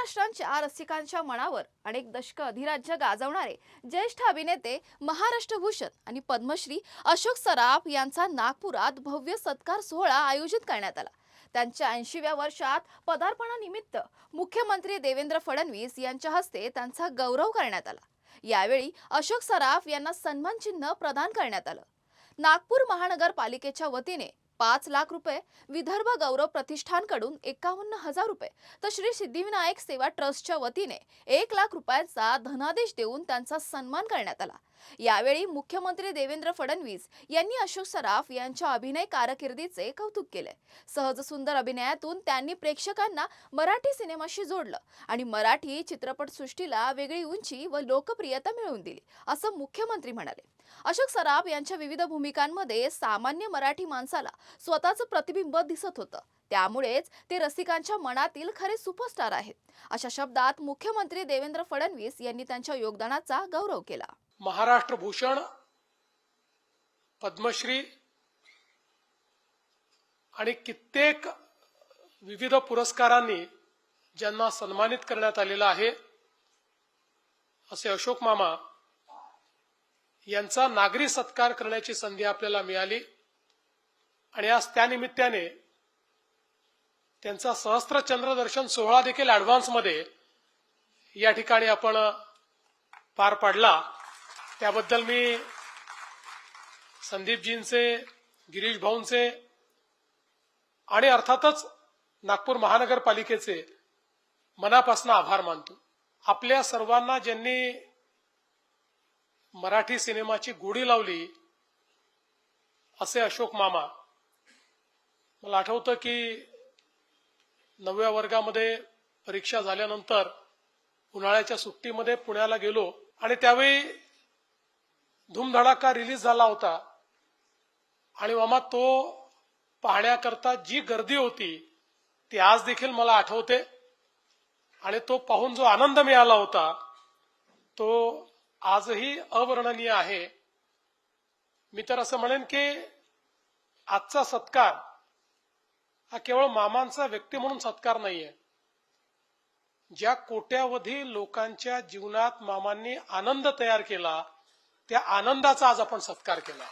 महाराष्ट्राच्या रसिकांच्या मनावर अनेक दशक अधिराज्य गाजवणारे ज्येष्ठ अभिनेते महाराष्ट्र भूषण आणि पद्मश्री अशोक सराफ यांचा नागपुरात भव्य सत्कार सोहळा आयोजित करण्यात आला। त्यांच्या 80व्या वर्षात पदार्पणानिमित्त मुख्यमंत्री देवेंद्र फडणवीस यांच्या हस्ते त्यांचा गौरव करण्यात आला। यावेळी अशोक सराफ यांना सन्मान चिन्ह प्रदान करण्यात आलं। नागपूर महानगरपालिकेच्या वतीने 5 लाख रुपये, विदर्भ गौरव प्रतिष्ठानकडून 51,000 रुपये तर श्री सिद्धिविनायक सेवा ट्रस्टच्या वतीने 1 लाख रुपयांचा धनादेश देऊन त्यांचा सन्मान करण्यात आला। यावेळी मुख्यमंत्री देवेंद्र फडणवीस यांनी अशोक सराफ यांच्या अभिनय कारकिर्दीचे कौतुक केले। सहज सुंदर अभिनयातून त्यांनी प्रेक्षकांना मराठी सिनेमाशी जोडलं आणि मराठी चित्रपटसृष्टीला वेगळी उंची व लोकप्रियता मिळवून दिली, असं मुख्यमंत्री म्हणाले। अशोक सराफ यांच्या विविध भूमिकांमध्ये सामान्य मराठी माणसाला स्वतःचं प्रतिबिंब दिसत होतं, त्यामुळेच ते रसिकांच्या मनातील खरे सुपरस्टार आहेत। अशा शब्दात मुख्यमंत्री देवेंद्र फडणवीस यांनी त्यांच्या योगदानाचा गौरव केला। महाराष्ट्र भूषण, पद्मश्री आणि कित्येक विविध पुरस्कारांनी ज्यांना सन्मानित करण्यात आलेलं आहे असे अशोक मामा यांचा नागरी सत्कार करण्याची संधी आपल्याला मिळाली आणि आज त्यानिमित्ताने त्यांचा सहस्त्रचंद्र दर्शन सोहळा देखील ऍडव्हान्स मध्ये या ठिकाणी आपण पार पाडला। त्याबद्दल मी संदीपजींचे, गिरीश भाऊंचे आणि अर्थातच नागपूर महानगरपालिकेचे मनापासून आभार मानतो। आपल्या सर्वांना ज्यांनी मराठी सिनेमाची गोडी लावली असे अशोक मामा। मला आठवतं की 9व्या वर्गामध्ये परीक्षा झाल्यानंतर उन्हाळ्याच्या सुट्टीमध्ये पुण्याला गेलो आणि त्यावेळी धूमधडाका रिलीज झाला होता आणि मामा तो पाहण्याकरता जी गर्दी होती ती आज देखील मला आठवते आणि तो पाहून जो आनंद मिळाला होता तो आजही अवर्णनीय आहे। मी तर असं म्हणेन की आजचा सत्कार हा केवळ मामांचा व्यक्ती म्हणून सत्कार नाहीये। ज्या कोट्यावधी लोकांच्या जीवनात मामांनी आनंद तयार केला त्या आनंदाचा आज आपण सत्कार केला।